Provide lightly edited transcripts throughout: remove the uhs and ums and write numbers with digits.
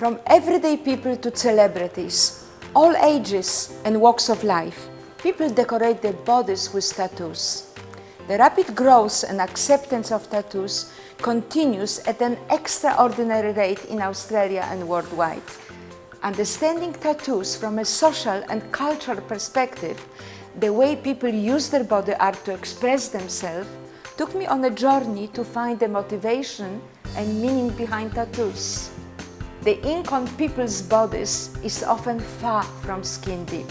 From everyday people to celebrities, all ages and walks of life, people decorate their bodies with tattoos. The rapid growth and acceptance of tattoos continues at an extraordinary rate in Australia and worldwide. Understanding tattoos from a social and cultural perspective, the way people use their body art to express themselves, took me on a journey to find the motivation and meaning behind tattoos. The ink on people's bodies is often far from skin deep.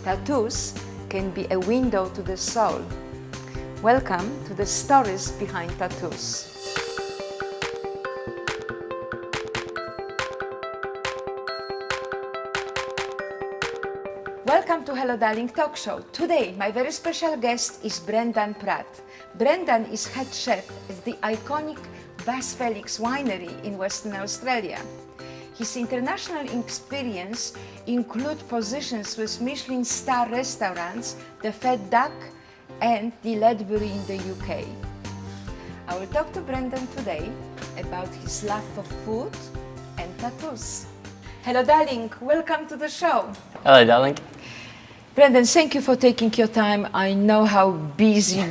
Tattoos can be a window to the soul. Welcome to the stories behind tattoos. Welcome to Hello Darling Talk Show. Today, my very special guest is Pratt. Brendan is head chef at the iconic Vasse Felix winery in Western Australia. His international experience includes positions with Michelin star restaurants, the Fat Duck and the Ledbury in the UK. I will talk to Brendan today about his love for food and tattoos. Hello darling, welcome to the show. Hello darling. Brendan, thank you for taking your time. I know how busy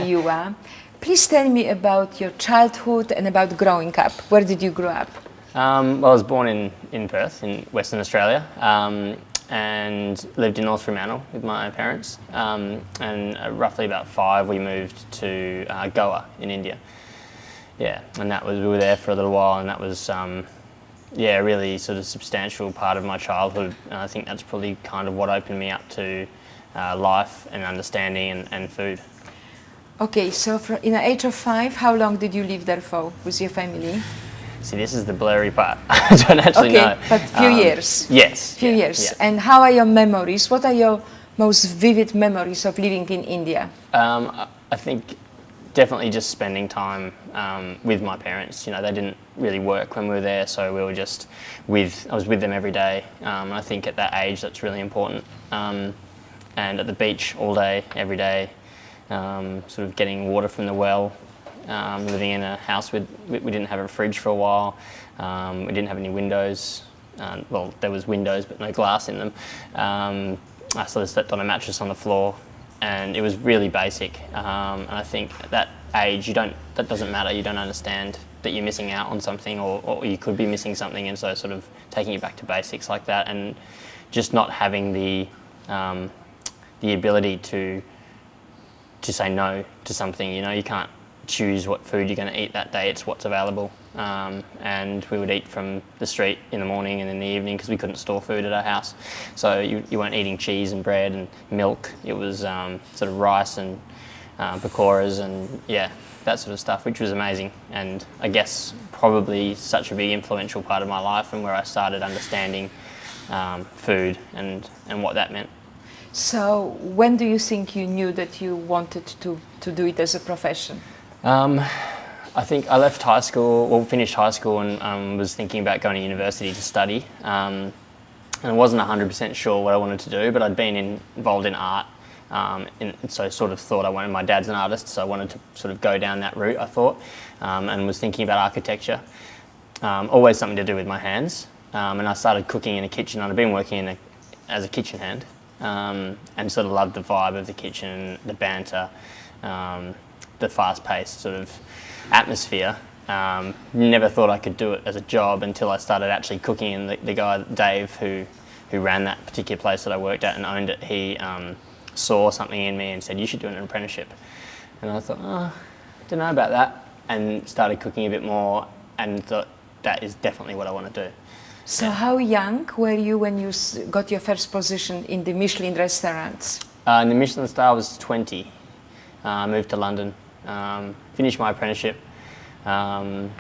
you are. Please tell me about your childhood and about growing up. Where did you grow up? Well, I was born in Perth, in Western Australia, and lived in North Fremantle with my parents. And roughly about 5, we moved to Goa in India. Yeah, and we were there for a little while, and that was a really sort of substantial part of my childhood. And I think that's probably kind of what opened me up to life and understanding and food. Okay, so in the age of 5, how long did you live there for with your family? See, this is the blurry part. I don't actually know. Okay, but few years. Yes. Few years. Yeah. And how are your memories? What are your most vivid memories of living in India? I think definitely just spending time with my parents. You know, they didn't really work when we were there, so we were just I was with them every day. I think at that age that's really important. And at the beach all day, every day, sort of getting water from the well. Living in a house we didn't have a fridge for a while. We didn't have any windows. Well, there was windows but no glass in them. I sort of slept on a mattress on the floor, and it was really basic. And I think at that age, that doesn't matter. You don't understand that you're missing out on something, or you could be missing something, and so sort of taking you back to basics like that, and just not having the ability to say no to something. You know, you can't choose what food you're going to eat that day, it's what's available. And we would eat from the street in the morning and in the evening because we couldn't store food at our house. So you weren't eating cheese and bread and milk, it was sort of rice and pakoras and that sort of stuff, which was amazing. And I guess probably such a big influential part of my life and where I started understanding food and what that meant. So when do you think you knew that you wanted to do it as a profession? I think I left high school, finished high school and was thinking about going to university to study. And I wasn't 100% sure what I wanted to do, but I'd been involved in art. So I sort of thought my dad's an artist, so I wanted to sort of go down that route, I thought, and was thinking about architecture. Always something to do with my hands. And I started cooking in a kitchen. I'd been working as a kitchen hand, and sort of loved the vibe of the kitchen, the banter, the fast-paced sort of atmosphere. Never thought I could do it as a job until I started actually cooking, and the guy, Dave, who ran that particular place that I worked at and owned it, he saw something in me and said, you should do an apprenticeship. And I thought, I don't know about that, and started cooking a bit more and thought, that is definitely what I want to do. So how young were you when you got your first position in the Michelin restaurants? In the Michelin star I was 20. I moved to London, finished my apprenticeship, and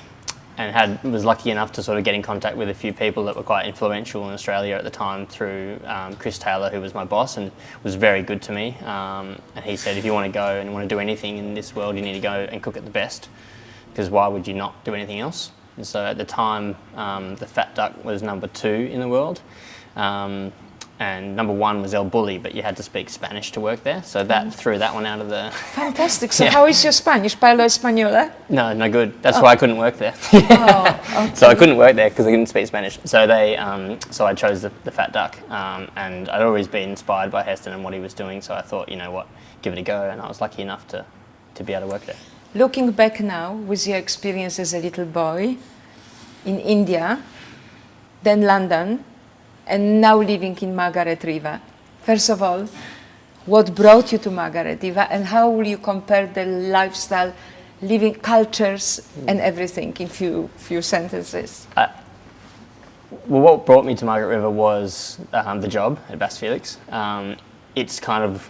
was lucky enough to sort of get in contact with a few people that were quite influential in Australia at the time through Chris Taylor, who was my boss and was very good to me. And he said, if you want to go and want to do anything in this world, you need to go and cook at the best, because why would you not do anything else? And so at the time, the Fat Duck was number 2 in the world. and number one was El Bulli, but you had to speak Spanish to work there, so that threw that one out of the... Fantastic. So how is your Spanish? ¿Parlo español? No good. That's why I couldn't work there. Okay. So I couldn't work there because I couldn't speak Spanish. So so I chose the Fat Duck, and I'd always been inspired by Heston and what he was doing. So I thought, you know what, give it a go, and I was lucky enough to be able to work there. Looking back now, with your experience as a little boy in India, then London, and now living in Margaret River. First of all, what brought you to Margaret River, and how will you compare the lifestyle, living cultures, and everything in few sentences? Well, what brought me to Margaret River was the job at Vasse Felix. It's kind of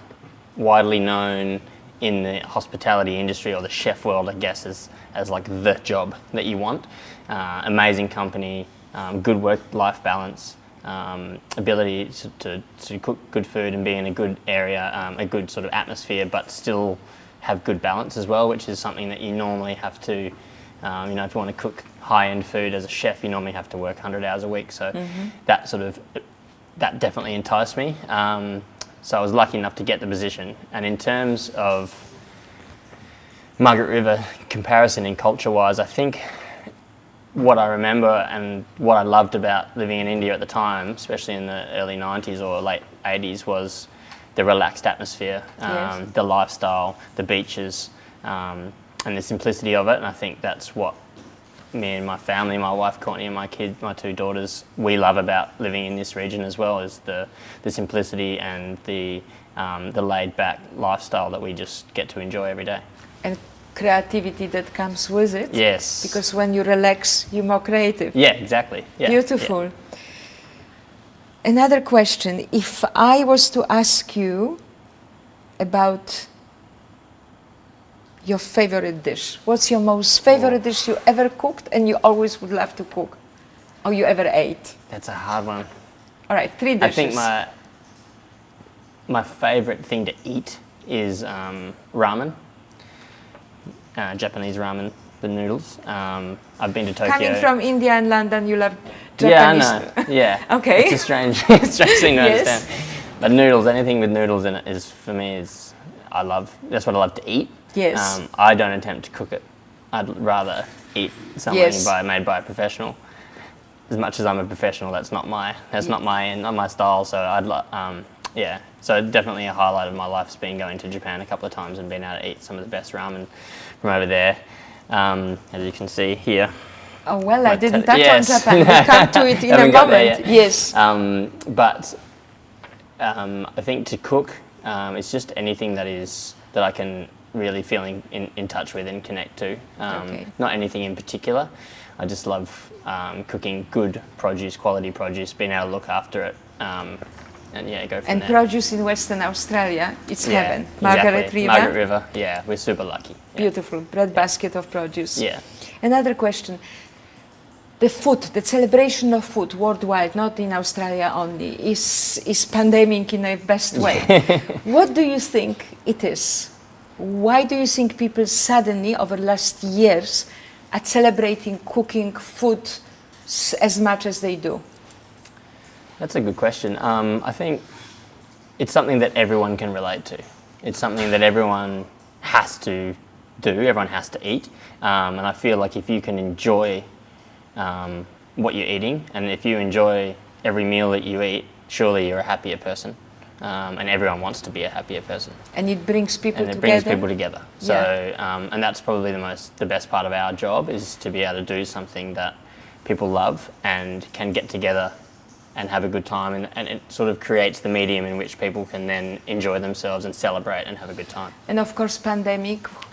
widely known in the hospitality industry, or the chef world, I guess, as like the job that you want. Amazing company, good work-life balance, ability to cook good food and be in a good area, a good sort of atmosphere, but still have good balance as well, which is something that you normally have to, you know, if you want to cook high-end food as a chef, you normally have to work 100 hours a week. So that definitely enticed me. So I was lucky enough to get the position. And in terms of Margaret River comparison in culture-wise, I think what I remember and what I loved about living in India at the time, especially in the early 90s or late 80s, was the relaxed atmosphere, the lifestyle, the beaches, and the simplicity of it. And I think that's what me and my family, my wife Courtney and my two daughters, we love about living in this region as well, is the simplicity and the laid-back lifestyle that we just get to enjoy every day. And creativity that comes with it. Yes. Because when you relax, you're more creative. Yeah, exactly. Yeah. Beautiful. Yeah. Another question. If I was to ask you about your favorite dish, what's your most favorite dish you ever cooked and you always would love to cook, or you ever ate? That's a hard one. All right, 3 dishes. I think my favorite thing to eat is ramen. Japanese ramen, the noodles. I've been to Tokyo. Coming from India and London, you love Japanese. Yeah, I know. Yeah. Okay. It's a strange thing to Yes. understand. But noodles, anything with noodles in it is, for me, that's what I love to eat. Yes. I don't attempt to cook it. I'd rather eat something made by a professional. As much as I'm a professional, that's not my style. So So definitely a highlight of my life has been going to Japan a couple of times and being able to eat some of the best ramen from over there. As you can see here. Oh well, I didn't touch on Japan. We'll come to it in a moment. Yes. But I think to cook, it's just anything that I can really feel in touch with and connect to. Not anything in particular. I just love cooking good produce, quality produce, being able to look after it, and go from there. Produce in Western Australia, it's heaven. Margaret River. Margaret River, yeah, we're super lucky. Yeah. Beautiful, breadbasket of produce. Yeah. Another question. The food, the celebration of food worldwide, not in Australia only, is pandemic in a best way. What do you think it is? Why do you think people suddenly, over the last years, are celebrating cooking food as much as they do? That's a good question. I think it's something that everyone can relate to. It's something that everyone has to do, everyone has to eat. And I feel like if you can enjoy what you're eating, and if you enjoy every meal that you eat, surely you're a happier person. And everyone wants to be a happier person. And it brings people together. And it brings people together. So, and that's probably the best part of our job, is to be able to do something that people love and can get together and have a good time, and it sort of creates the medium in which people can then enjoy themselves and celebrate and have a good time. And of course,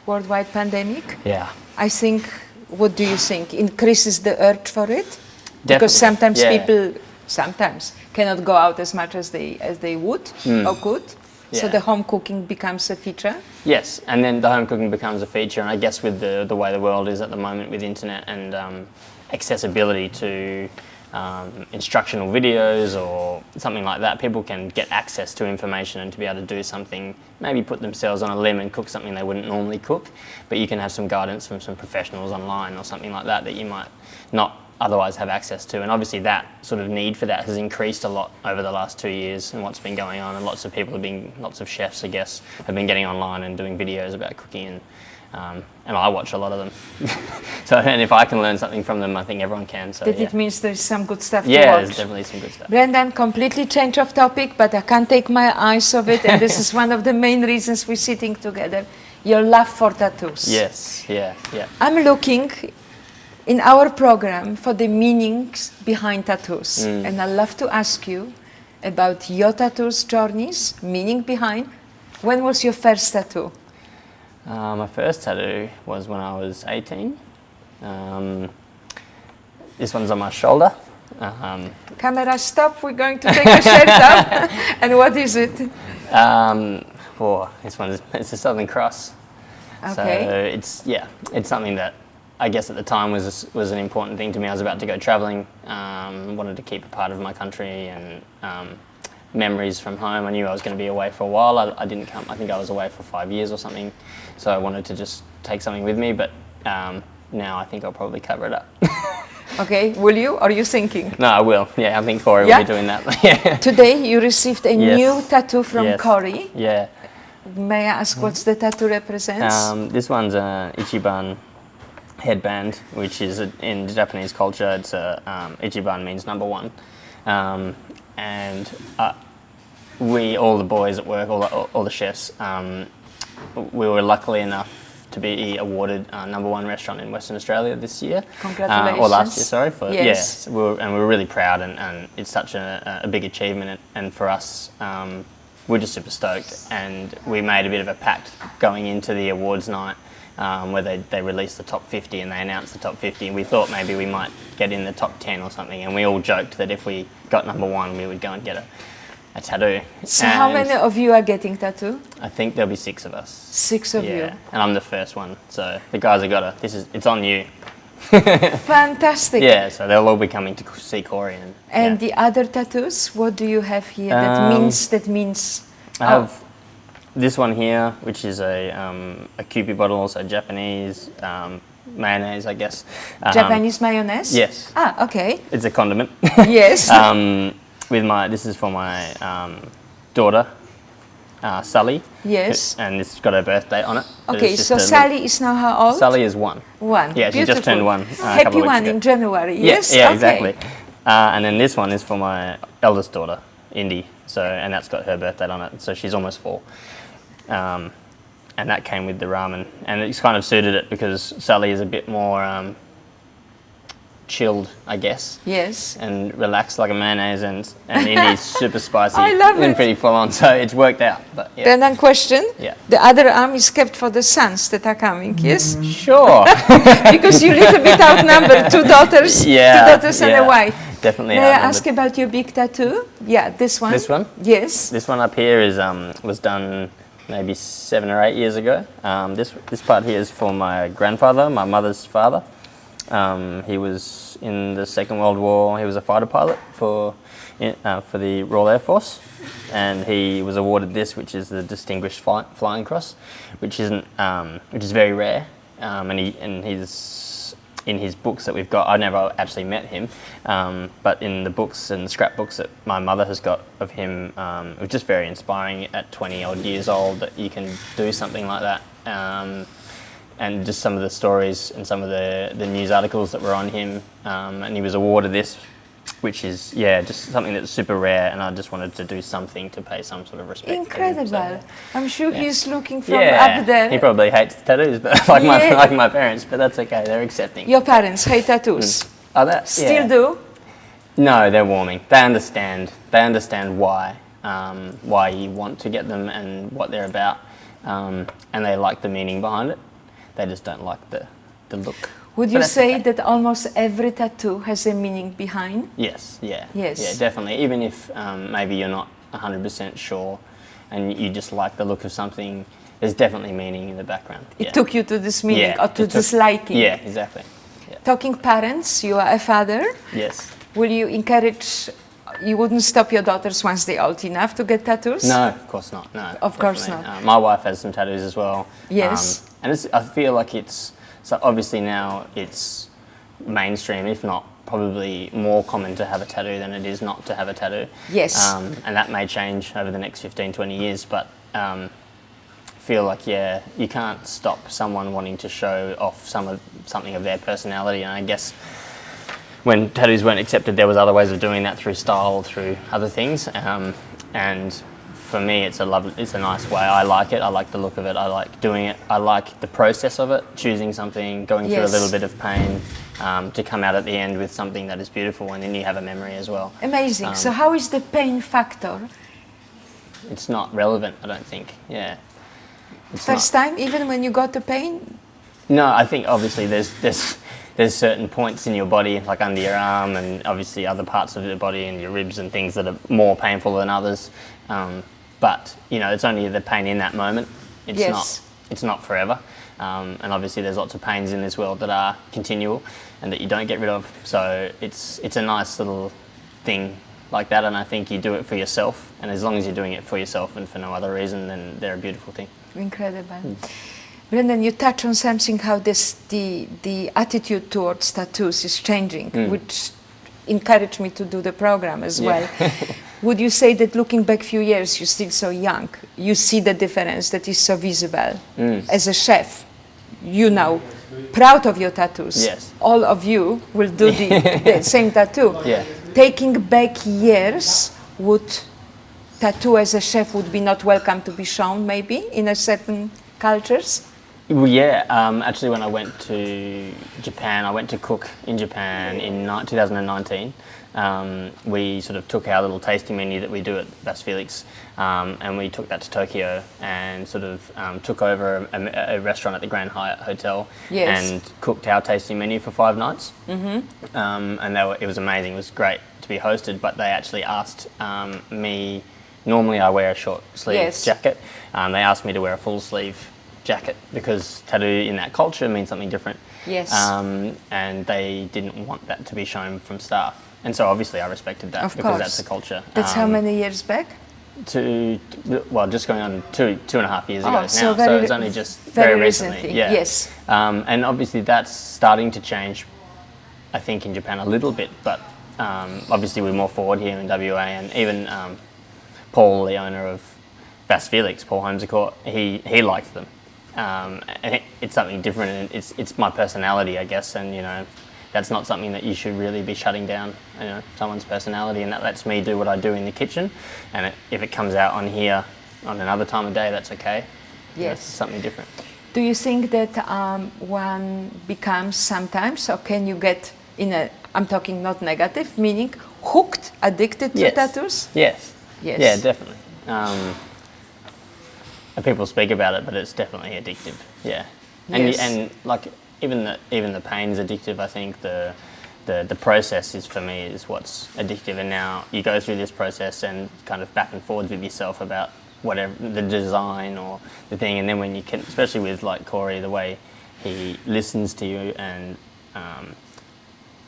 worldwide pandemic. Yeah. I think, what do you think, increases the urge for it? Definitely. Because sometimes people cannot go out as much as they would or could. So the home cooking becomes a feature. Yes, and then the home cooking becomes a feature, and I guess with the way the world is at the moment with internet and accessibility to instructional videos or something like that, people can get access to information and to be able to do something, maybe put themselves on a limb and cook something they wouldn't normally cook, but you can have some guidance from some professionals online or something like that you might not otherwise have access to. And obviously that sort of need for that has increased a lot over the last 2 years and what's been going on. And lots of chefs, I guess, have been getting online and doing videos about cooking. And I watch a lot of them. So, and if I can learn something from them, I think everyone can. So, It means there's some good stuff to yeah, watch. there's definitely some good stuff. Brendan, completely change of topic, but I can't take my eyes off it, and this is one of the main reasons we're sitting together. Your love for tattoos. Yes, yeah. I'm looking in our program for the meanings behind tattoos, and I'd love to ask you about your tattoos journeys, meaning behind. When was your first tattoo? My first tattoo was when I was 18. This one's on my shoulder. Camera stop, we're going to take a shirt off. And what is it? This one it's a Southern Cross. Okay. So it's something that I guess at the time was an important thing to me. I was about to go travelling, wanted to keep a part of my country and memories from home. I knew I was going to be away for a while. I didn't come. I think I was away for 5 years or something. So I wanted to just take something with me. But now I think I'll probably cover it up. Okay, will you? Or are you thinking? No, I will. Yeah, I think Corey will be doing that. Yeah. Today you received a Yes. new tattoo from Yes. Corey. Yeah. May I ask what's the tattoo represents? This one's an Ichiban headband, which is in Japanese culture. It's Ichiban means number one, and we, all the boys at work, all the chefs, we were lucky enough to be awarded number one restaurant in Western Australia this year. Congratulations. Or last year, sorry. Yes. We were really proud, and it's such a big achievement. And for us, we're just super stoked. And we made a bit of a pact going into the awards night, where they released the top 50 and they announced the top 50. And we thought maybe we might get in the top 10 or something. And we all joked that if we got number one, we would go and get a tattoo. So how many of you are getting tattoo? I think there'll be 6 of us. 6 of you. And I'm the first one, so the guys have got it's on you. Fantastic. Yeah, so they'll all be coming to see Corey. And the other tattoos, what do you have here that means? I have this one here, which is a Kewpie bottle, so Japanese mayonnaise, I guess. Japanese mayonnaise? Yes. Ah, okay. It's a condiment. Yes. This is for my daughter, Sally. Yes. And it's got her birthday on it. Okay, so Sally is now how old? Sally is 1. 1. Yeah, she just turned 1 a couple Happy of weeks one ago. in January, yes? Yeah, Okay. exactly. And then this one is for my eldest daughter, Indy. So, and that's got her birthday on it. So she's almost 4. And that came with the ramen. And it's kind of suited it because Sally is a bit more chilled, I guess. Yes. And relaxed like a mayonnaise, and Indy's super spicy. I love and it. pretty full on, so it's worked out. But yeah. Then a question. Yeah. The other arm is kept for the sons that are coming, yes? Sure. Because you little bit outnumbered, 2 daughters, Yeah, 2 daughters and a yeah. wife. Definitely. May I outnumbered. ask about your big tattoo? Yeah, this one. This one? Yes. This one up here is was done maybe 7 or 8 years ago. This part here is for my grandfather, my mother's father. He was in the Second World War. He was a fighter pilot for the Royal Air Force, and he was awarded this, which is the Distinguished Flying Cross, which is very rare. And he's in his books that we've got. I never actually met him, but in the books and scrapbooks that my mother has got of him, it was just very inspiring at 20 odd years old that you can do something like that. And just some of the stories and some of the news articles that were on him, and he was awarded this, which is just something that's super rare, and I just wanted to do something to pay some sort of respect to him, Incredible. so. I'm sure he's looking from up there. He probably hates tattoos, but like my parents, but that's okay. They're accepting. Your parents hate tattoos. Oh, that Still do? No, they're warming. They understand. They understand why you want to get them and what they're about, and they like the meaning behind it. They just don't like the look. Would you say that almost every tattoo has a meaning behind? Yes, yeah. Yes. Yeah, definitely. Even if maybe you're not 100% sure and you just like the look of something, there's definitely meaning in the background. It took you to this meaning or to this liking. Yeah, exactly. Yeah. Talking parents, you are a father. Yes. Will you encourage, you wouldn't stop your daughters once they're old enough to get tattoos? No, of course not. No, Of course definitely. not. My wife has some tattoos as well. Yes. And I feel like so obviously now it's mainstream, if not probably more common to have a tattoo than it is not to have a tattoo. Yes. And that may change over the next 15, 20 years, but feel like, yeah, you can't stop someone wanting to show off something of their personality. And I guess when tattoos weren't accepted, there was other ways of doing that through style or through other things. And for me, it's a nice way. I like it. I like the look of it. I like doing it. I like the process of it, choosing something, going through a little bit of pain, to come out at the end with something that is beautiful, and then you have a memory as well. Amazing. So how is the pain factor? It's not relevant, I don't think. Yeah. First time, even when you got the pain? No, I think obviously there's certain points in your body, like under your arm, and obviously other parts of your body and your ribs and things that are more painful than others. But you know, it's only the pain in that moment. It's not forever. And obviously there's lots of pains in this world that are continual and that you don't get rid of. So it's a nice little thing like that, and I think you do it for yourself. And as long as you're doing it for yourself and for no other reason, then they're a beautiful thing. Incredible. Brendan, you touch on something, how the attitude towards tattoos is changing, which encouraged me to do the program as well. Would you say that looking back few years, you're still so young, you see the difference that is so visible? As a chef, you know, proud of your tattoos. Yes. All of you will do the same tattoo. Yeah. Taking back years, would tattoo as a chef would be not welcome to be shown maybe in a certain cultures? Well, yeah, actually when I went to Japan, I went to cook in Japan in 2019. We sort of took our little tasting menu that we do at Vasse Felix, and we took that to Tokyo and sort of took over a restaurant at the Grand Hyatt Hotel and cooked our tasting menu for 5 nights. And it was amazing. It was great to be hosted, but they actually asked me, normally I wear a short sleeve jacket, they asked me to wear a full sleeve jacket because tattoo in that culture means something different. Yes. And they didn't want that to be shown from staff. And so obviously I respected that because that's the culture. That's how many years back? Just going on two and a half years ago now. So it's only just very recently. Yeah. Yes. And obviously that's starting to change, I think, in Japan a little bit, but obviously we're more forward here in WA, and even Paul, the owner of Vasse Felix, Paul Holmescourt, he likes them. And it's something different, and it's my personality, I guess, and you know, that's not something that you should really be shutting down, you know, someone's personality, and that lets me do what I do in the kitchen, and if it comes out on here on another time of day, that's okay. Yes. You know, it's something different. Do you think that one becomes sometimes, or can you get I'm talking not negative, meaning hooked, addicted to tattoos? Yes. Yes. Yeah, definitely. People speak about it, but it's definitely addictive. Yeah. And like even the pain's addictive. I think the process is, for me, is what's addictive. And now you go through this process and kind of back and forwards with yourself about whatever the design or the thing, and then when you can, especially with like Corey, the way he listens to you and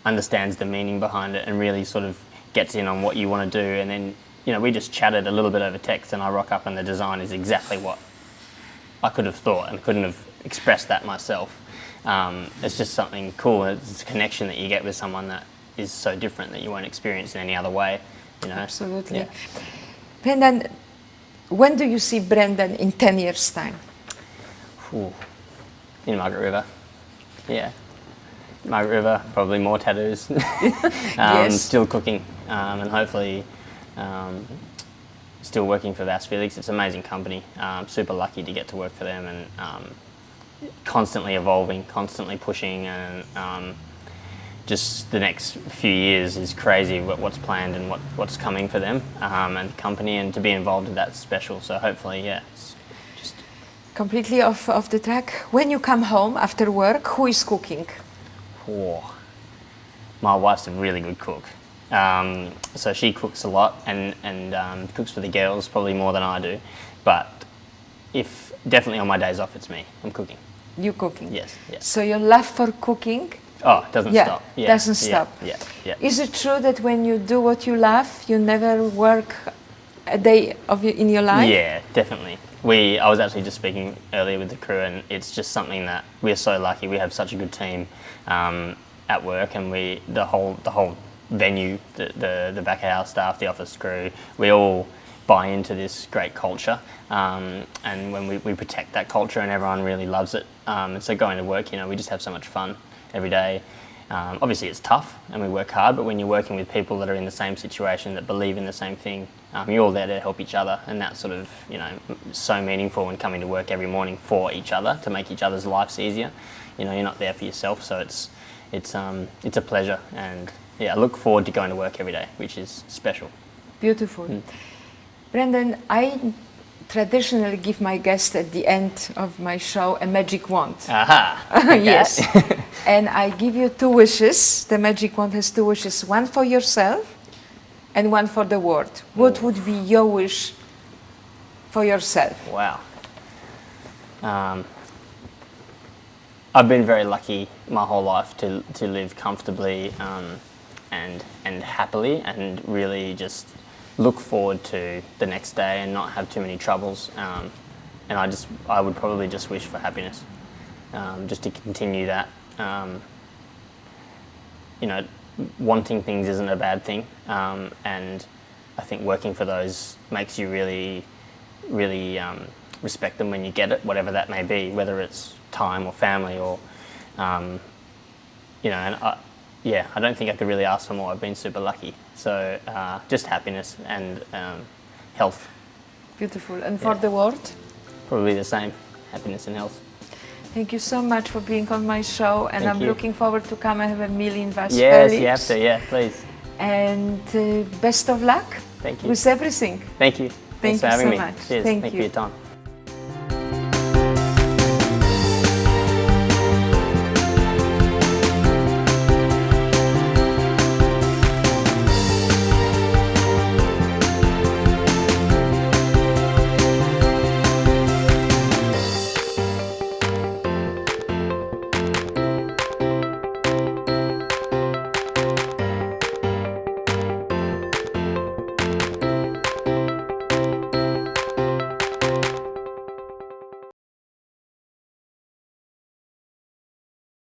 understands the meaning behind it and really sort of gets in on what you want to do, and then, you know, we just chatted a little bit over text and I rock up and the design is exactly what I could have thought and couldn't have expressed that myself. It's just something cool. It's a connection that you get with someone that is so different that you won't experience in any other way, you know. Absolutely. Yeah. Brendan, when do you see Brendan in 10 years' time? Ooh. In Margaret River. Yeah. Margaret River, probably more tattoos. Yes. Still cooking, and hopefully still working for Vasse Felix. It's an amazing company. Super lucky to get to work for them, and constantly evolving, constantly pushing, and just the next few years is crazy what's planned and what's coming for them and the company, and to be involved in that special. So hopefully, yeah. It's just completely off the track. When you come home after work, who is cooking? Oh, my wife's a really good cook. So she cooks a lot and cooks for the girls probably more than I do. But definitely on my days off, it's me. I'm cooking. You cooking? Yes. Yeah. So your love for cooking? Oh, it doesn't stop. Yeah, doesn't stop. Yeah. Is it true that when you do what you love, you never work a day in your life? Yeah, definitely. I was actually just speaking earlier with the crew, and it's just something that we're so lucky. We have such a good team, at work, and the whole venue, the back of house staff, the office crew, we all buy into this great culture, and when we protect that culture, and everyone really loves it. And so going to work, we just have so much fun every day. Obviously it's tough and we work hard, but when you're working with people that are in the same situation, that believe in the same thing, you're all there to help each other, and that's sort of so meaningful when coming to work every morning for each other, to make each other's lives easier. You're not there for yourself, so it's a pleasure, and I look forward to going to work every day, which is special. Beautiful. Brendan, I traditionally give my guests at the end of my show a magic wand. Aha! Okay. Yes. And I give you 2 wishes. The magic wand has 2 wishes, one for yourself and one for the world. What would be your wish for yourself? Wow. I've been very lucky my whole life to live comfortably and happily, and really just look forward to the next day and not have too many troubles. And I would probably just wish for happiness, just to continue that. Wanting things isn't a bad thing, and I think working for those makes you really, really respect them when you get it, whatever that may be, whether it's time or family or, and I don't think I could really ask for more. I've been super lucky. So just happiness and health. Beautiful. And for the world? Probably the same, happiness and health. Thank you so much for being on my show, and I'm looking forward to come and have a meal in Vasse Yes, Felix. you have to, yeah, please. And best of luck Thank you. with everything. Thank you. Thanks for having me. Much. Cheers. Thank Thank you you. for your time.